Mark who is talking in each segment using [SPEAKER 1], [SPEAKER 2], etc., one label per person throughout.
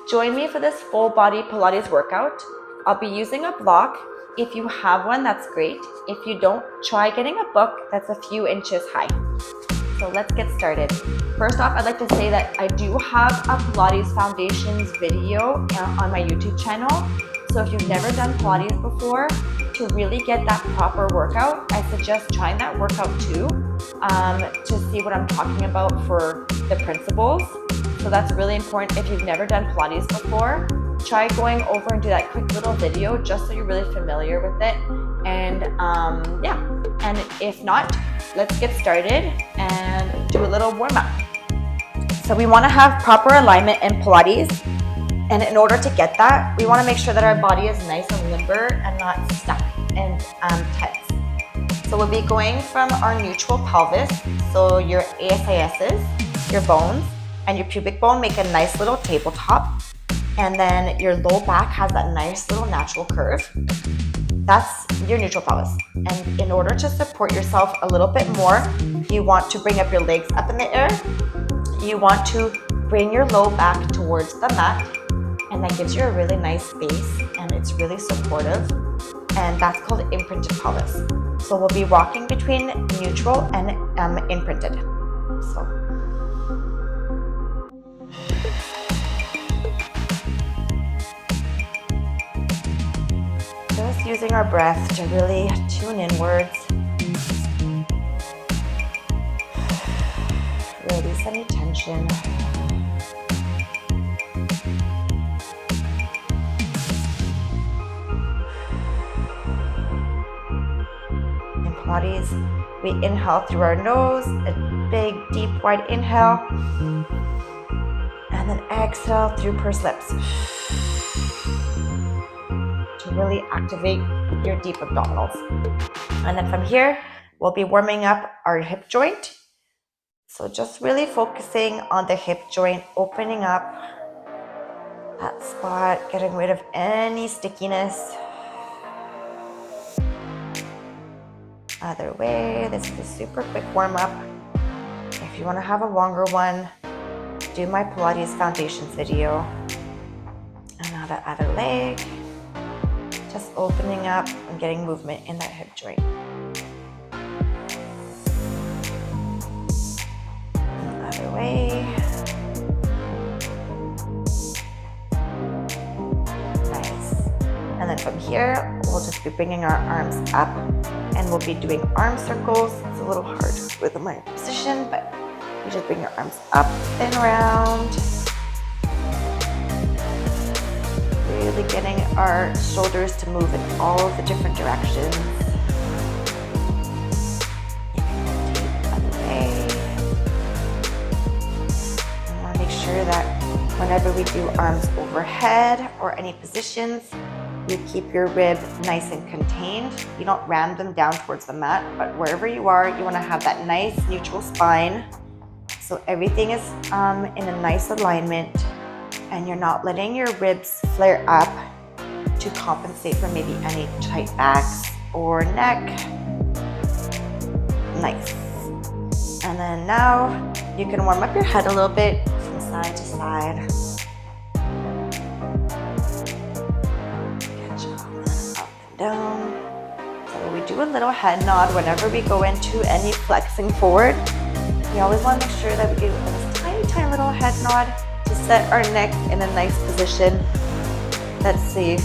[SPEAKER 1] Join me for this full body Pilates workout. I'll be using a block. If you have one, that's great. If you don't, try getting a book that's a few inches high. So let's get started. First off, I'd like to say that I do have a Pilates Foundations video on my YouTube channel. So if you've never done Pilates before, to really get that proper workout, I suggest trying that workout too, to see what I'm talking about for the principles. So that's really important. If you've never done Pilates before, try going over and do that quick little video just so you're really familiar with it. And and if not, let's get started and do a little warm up. So we want to have proper alignment in Pilates. And in order to get that, we want to make sure that our body is nice and limber and not stuck and tense. So we'll be going from our neutral pelvis. So your ASISs, your bones, and your pubic bone make a nice little tabletop. And then your low back has that nice little natural curve. That's your neutral pelvis. And in order to support yourself a little bit more, you want to bring up your legs up in the air. You want to bring your low back towards the mat. And that gives you a really nice base and it's really supportive. And that's called imprinted pelvis. So we'll be rocking between neutral and imprinted. So. Just using our breath to really tune inwards. Release any tension. Pilates, we inhale through our nose, a big, deep, wide inhale, and then exhale through pursed lips to really activate your deep abdominals. And then from here, we'll be warming up our hip joint. So just really focusing on the hip joint, opening up that spot, getting rid of any stickiness. Other way, this is a super quick warm up. If you want to have a longer one, do my Pilates Foundations video. And now the other leg, just opening up and getting movement in that hip joint. And other way. Nice. And then from here, we'll just be bringing our arms up. And we'll be doing arm circles. It's a little hard with my position, but you just bring your arms up and around. Really getting our shoulders to move in all of the different directions. Other way. I want to make sure that whenever we do arms overhead or any positions, you keep your rib nice and contained. You don't ram them down towards the mat, but wherever you are, you want to have that nice neutral spine. So everything is in a nice alignment and you're not letting your ribs flare up to compensate for maybe any tight backs or neck. Nice. And then now you can warm up your head a little bit from side to side. Down. So we do a little head nod whenever we go into any flexing forward. We always want to make sure that we do this tiny, tiny little head nod to set our neck in a nice position that's safe.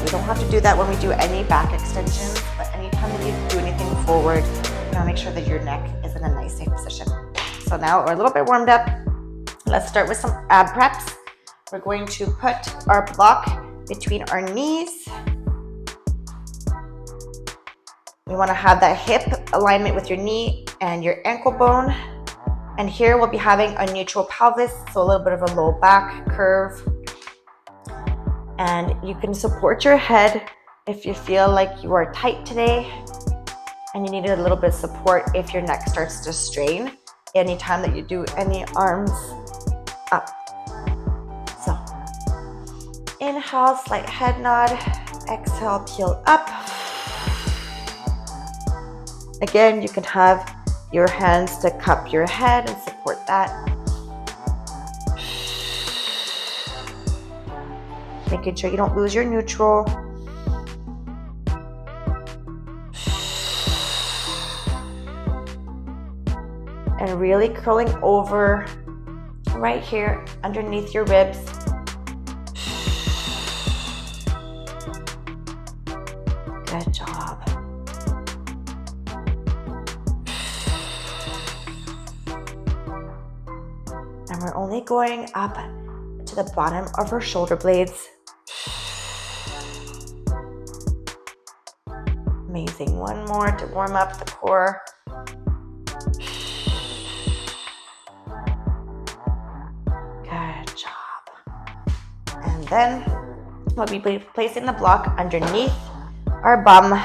[SPEAKER 1] We don't have to do that when we do any back extensions, but anytime that you do anything forward, you want to make sure that your neck is in a nice, safe position. So now we're a little bit warmed up. Let's start with some ab preps. We're going to put our block between our knees. We want to have that hip alignment with your knee and your ankle bone. And here we'll be having a neutral pelvis, so a little bit of a low back curve. And you can support your head if you feel like you are tight today and you need a little bit of support if your neck starts to strain anytime that you do any arms up. So inhale, slight head nod. Exhale, peel up. Again, you can have your hands to cup your head and support that. making sure you don't lose your neutral. And really curling over right here underneath your ribs. Good job. And we're only going up to the bottom of our shoulder blades. Amazing. One more to warm up the core. Good job. And then we'll be placing the block underneath our bum.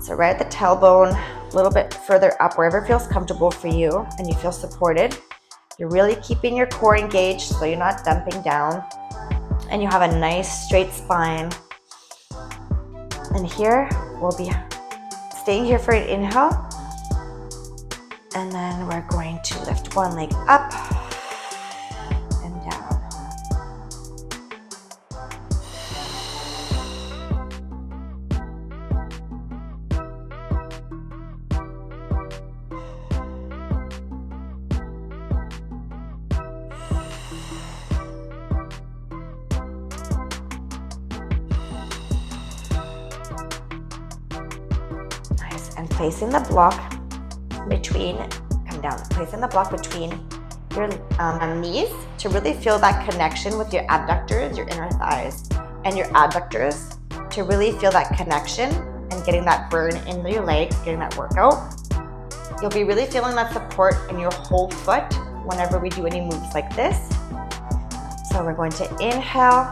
[SPEAKER 1] So right at the tailbone, a little bit further up, wherever feels comfortable for you and you feel supported. You're really keeping your core engaged so you're not dumping down. And you have a nice straight spine. And here, we'll be staying here for an inhale. And then we're going to lift one leg up and down. And placing the block between, come down, placing the block between your knees to really feel that connection with your abductors, your inner thighs, and your adductors to really feel that connection and getting that burn in your legs, getting that workout. You'll be really feeling that support in your whole foot whenever we do any moves like this. So we're going to inhale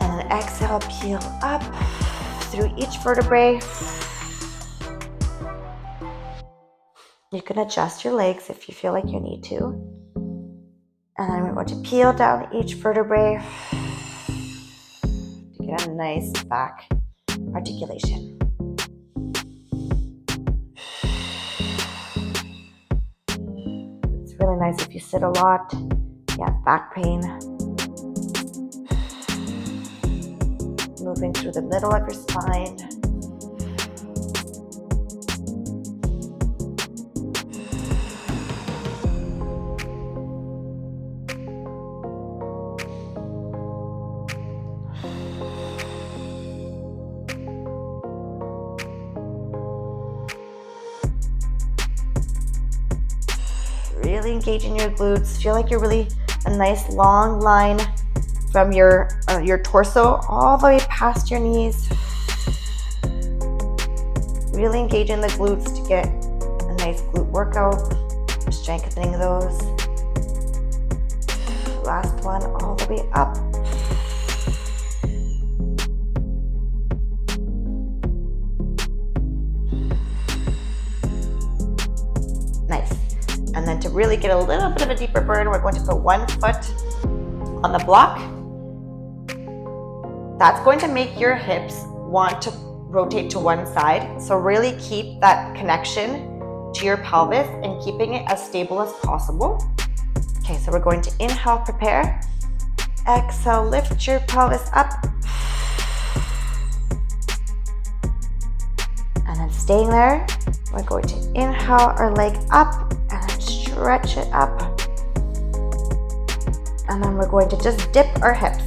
[SPEAKER 1] and then exhale, peel up through each vertebrae. You can adjust your legs if you feel like you need to. And then we're going to peel down each vertebrae to get a nice back articulation. It's really nice if you sit a lot, you have back pain. Moving through the middle of your spine. Really engaging your glutes. Feel like you're really a nice long line from your torso all the way past your knees. Really engaging the glutes to get a nice glute workout, strengthening those. Last one, all the way up. Nice. And then to really get a little bit of a deeper burn, we're going to put one foot on the block. That's going to make your hips want to rotate to one side. So really keep that connection to your pelvis and keeping it as stable as possible. Okay, so we're going to inhale, prepare. Exhale, lift your pelvis up. And then staying there, we're going to inhale our leg up and then stretch it up. And then we're going to just dip our hips.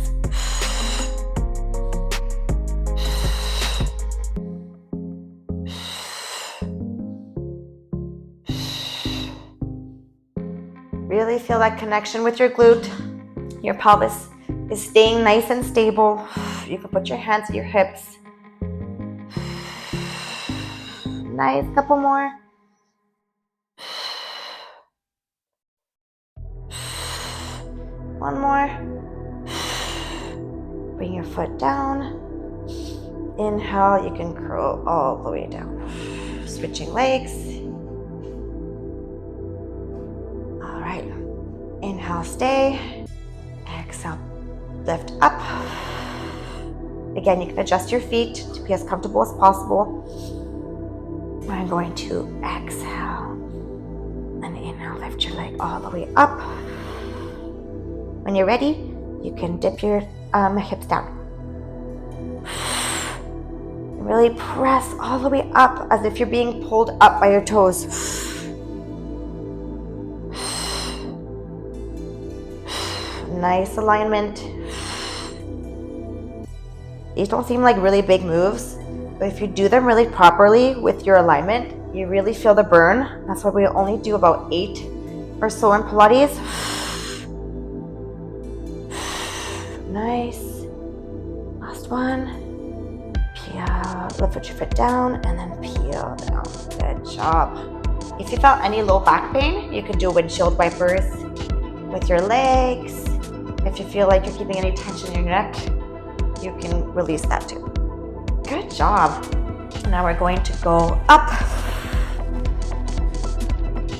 [SPEAKER 1] Really feel that connection with your glute. Your pelvis is staying nice and stable. You can put your hands at your hips. Nice, couple more. One more. Bring your foot down. Inhale, you can curl all the way down. Switching legs. All right. Inhale, stay. Exhale, lift up. Again, you can adjust your feet to be as comfortable as possible. I'm going to exhale and inhale, lift your leg all the way up. When you're ready, you can dip your hips down. Really press all the way up as if you're being pulled up by your toes. Nice alignment. These don't seem like really big moves, but if you do them really properly with your alignment, you really feel the burn. That's why we only do about 8 or so in Pilates. Nice. Last one. Peel, lift your foot down and then peel down. Good job. If you felt any low back pain, you could do windshield wipers with your legs. If you feel like you're keeping any tension in your neck, you can release that too. Good job. Now we're going to go up.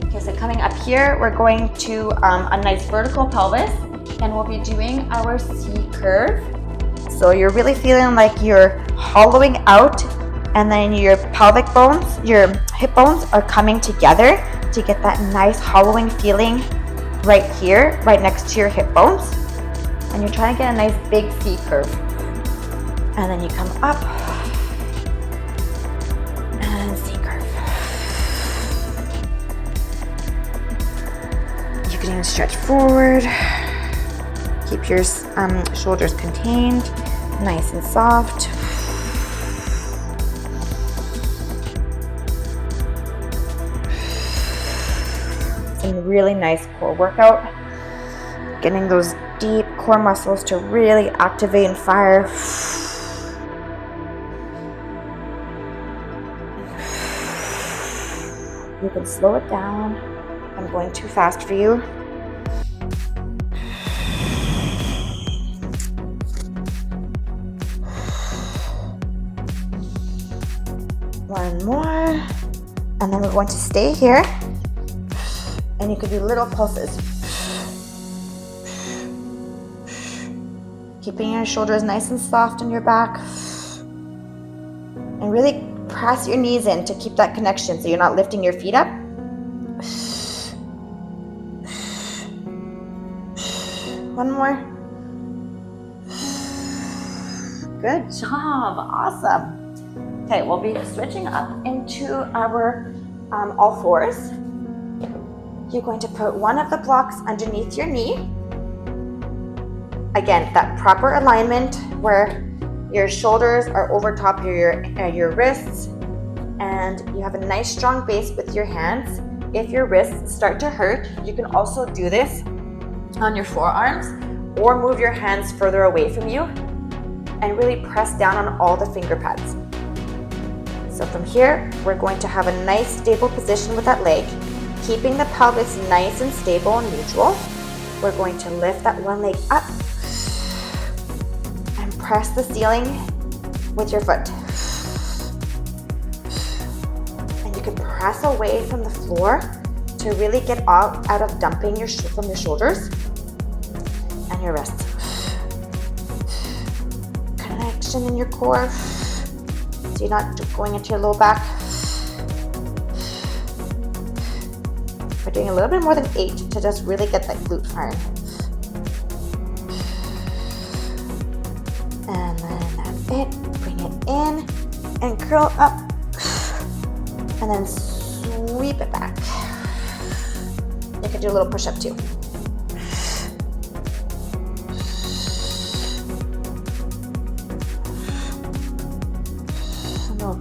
[SPEAKER 1] Okay, so coming up here, we're going to a nice vertical pelvis, and we'll be doing our C curve. So you're really feeling like you're hollowing out, and then your pelvic bones, your hip bones are coming together to get that nice hollowing feeling right here, right next to your hip bones. And you're trying to get a nice big C curve. And then you come up and C curve. You can even stretch forward. Keep your shoulders contained, nice and soft. Some really nice core workout. Getting those deep core muscles to really activate and fire. You can slow it down. I'm going too fast for you. One more, and then we're going to stay here, and you could do little pulses, keeping your shoulders nice and soft in your back, and really press your knees in to keep that connection so you're not lifting your feet up. One more. Good job, awesome. Okay, we'll be switching up into our all fours. You're going to put one of the blocks underneath your knee. Again, that proper alignment where your shoulders are over top of your wrists, and you have a nice strong base with your hands. If your wrists start to hurt, you can also do this on your forearms or move your hands further away from you and really press down on all the finger pads. So from here, we're going to have a nice stable position with that leg, keeping the pelvis nice and stable and neutral. We're going to lift that one leg up and press the ceiling with your foot. And you can press away from the floor to really get out of dumping from your shoulders and your wrists. Connection in your core. So you're not going into your low back. We're doing a little bit more than 8 to just really get that glute firing. And then that's it. Bring it in and curl up. And then sweep it back. You can do a little push-up too.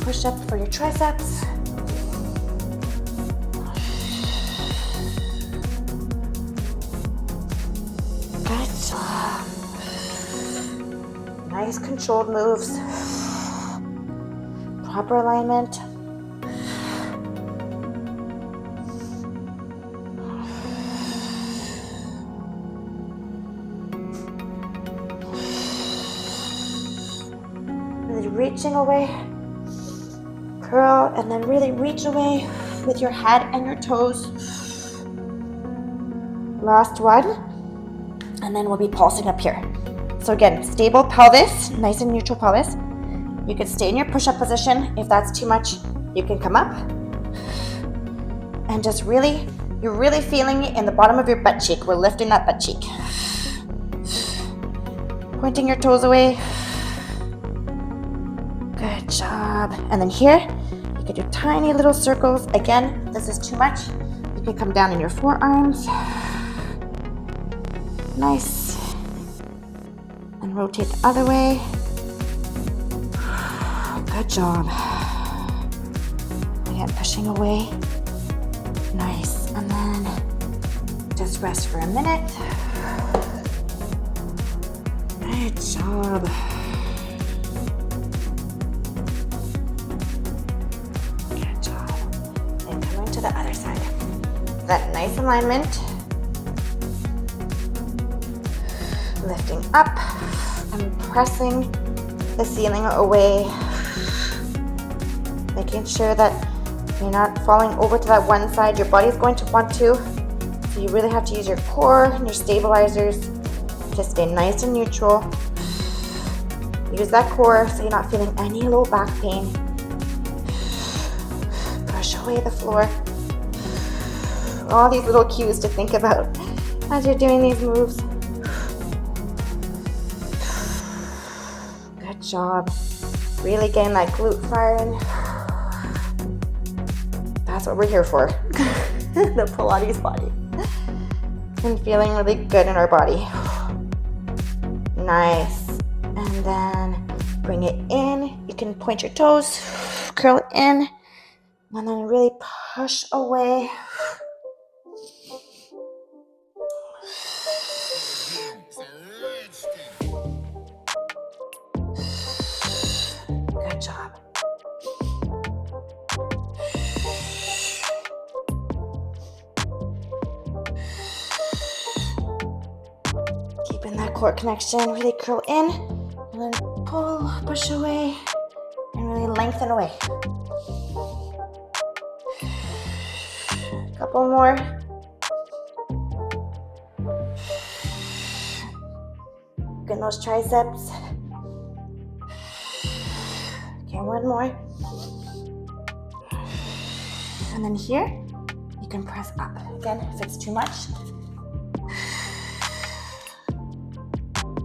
[SPEAKER 1] Push up for your triceps. Good job. Nice controlled moves. Proper alignment. Really reaching away. Curl and then really reach away with your head and your toes. Last one, and then we'll be pulsing up here. So again, stable pelvis, nice and neutral pelvis. You can stay in your push-up position. If that's too much, you can come up. And just really, you're really feeling it in the bottom of your butt cheek. We're lifting that butt cheek. Pointing your toes away. Good job. And then here, you can do tiny little circles. Again, if this is too much, you can come down in your forearms. Nice. And rotate the other way. Good job. Again, pushing away. Nice. And then just rest for a minute. Good job. Good job. And coming to the other side. That nice alignment. Lifting up and pressing the ceiling away. Making sure that you're not falling over to that one side. Your body's going to want to. So you really have to use your core and your stabilizers to stay nice and neutral. Use that core so you're not feeling any low back pain. Push away the floor. All these little cues to think about as you're doing these moves. Good job. Really getting that glute firing. That's what we're here for. The Pilates body. And feeling really good in our body. Nice. And then bring it in. You can point your toes, curl it in, and then really push away. Good job. Keeping that core connection, really curl in, and then pull, push away, and really lengthen away. Couple more. Get those triceps. Okay, one more. And then here, you can press up. Again, if it's too much,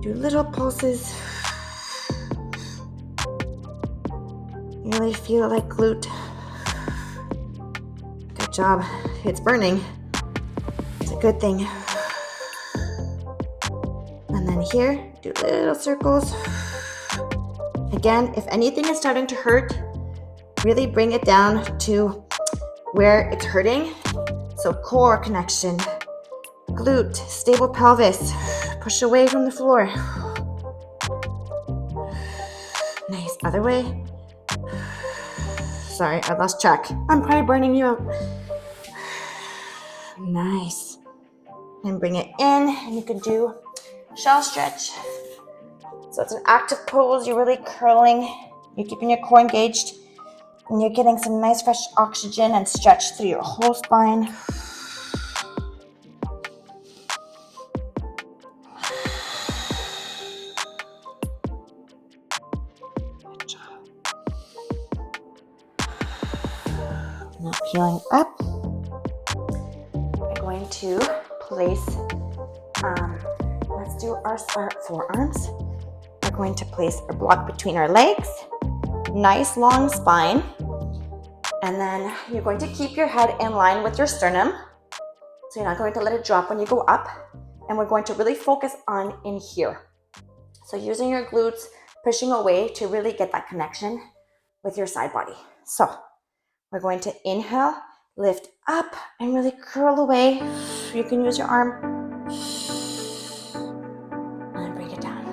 [SPEAKER 1] do little pulses. You really feel like glute. Good job. It's burning. It's a good thing. And then here, do little circles. Again, if anything is starting to hurt, really bring it down to where it's hurting. So core connection, glute, stable pelvis. Push away from the floor. Nice. Other way. Sorry, I lost track. I'm probably burning you out. Nice. And bring it in, and you can do shell stretch. So it's an active pose. You're really curling. You're keeping your core engaged, and you're getting some nice fresh oxygen and stretch through your whole spine. Now peeling up, we're going to place, let's do our forearms. We're going to place our block between our legs, nice long spine, and then you're going to keep your head in line with your sternum, so you're not going to let it drop when you go up, and we're going to really focus on in here. So using your glutes, pushing away to really get that connection with your side body. So we're going to inhale, lift up, and really curl away. You can use your arm. And bring it down.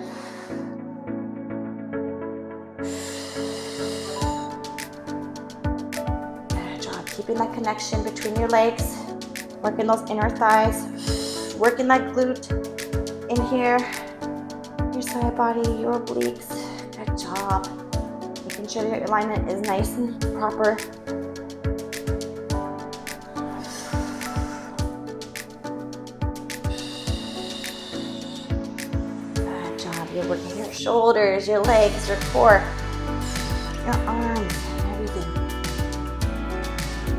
[SPEAKER 1] Good job. Keeping that connection between your legs. Working those inner thighs. Working that glute in here. Your side body, your obliques. Good job. Making sure your alignment is nice and proper. You're working your shoulders, your legs, your core, your arms, everything.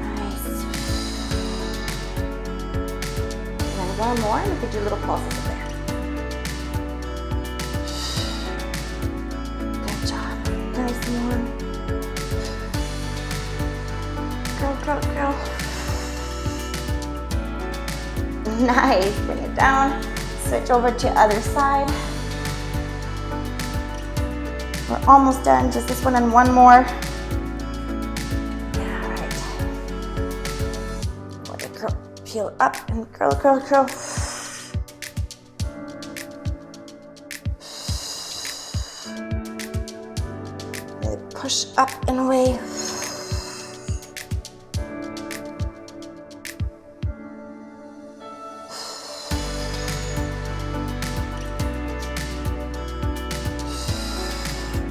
[SPEAKER 1] Nice. And then one more, and we could do little pulses there. More. Curl, curl, curl. Nice, bring it down. Switch over to other side. We're almost done, just this one and one more. All right. Let it curl, peel up and curl, curl, curl. Really push up and away.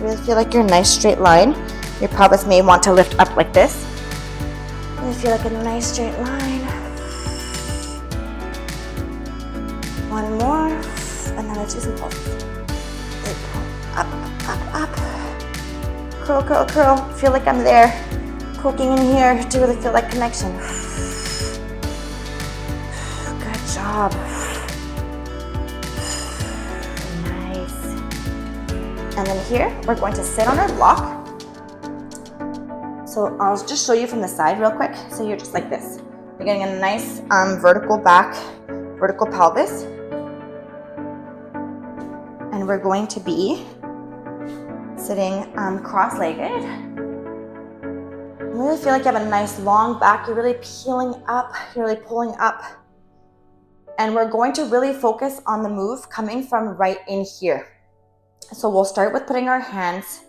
[SPEAKER 1] Really feel like you're in a nice straight line. Your pelvis may want to lift up like this. Really feel like a nice straight line. One more, and then let's do some pulses. Up, up, up. Curl, curl, curl. Feel like I'm there. Poking in here to really feel that connection. Good job. And then here, we're going to sit on our block. So I'll just show you from the side real quick. So you're just like this. You're getting a nice vertical back, vertical pelvis. And we're going to be sitting cross-legged. Really feel like you have a nice long back. You're really peeling up, you're really pulling up. And we're going to really focus on the move coming from right in here. So we'll start with putting our hands,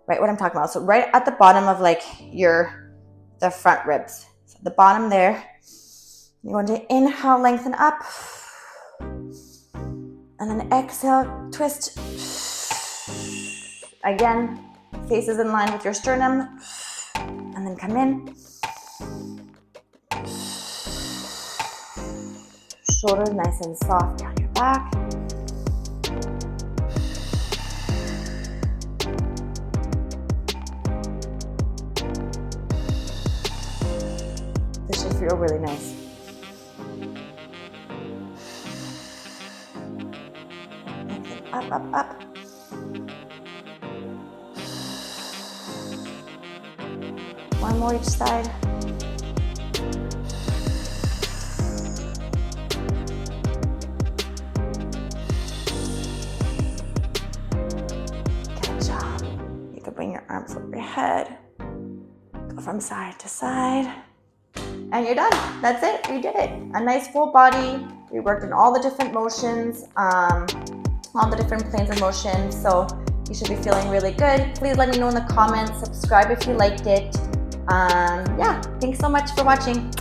[SPEAKER 1] right what I'm talking about. So right at the bottom of like the front ribs. So the bottom there. You're going to inhale, lengthen up. And then exhale, twist. Again, faces in line with your sternum. And then come in. Shoulders nice and soft down your back. This should feel really nice. Up, up, up. One more each side. Good job. You can bring your arms over your head. Go from side to side. And you're done. That's it. You did it. A nice full body. We worked in all the different motions, all the different planes of motion. So you should be feeling really good. Please let me know in the comments. Subscribe if you liked it. Yeah, thanks so much for watching.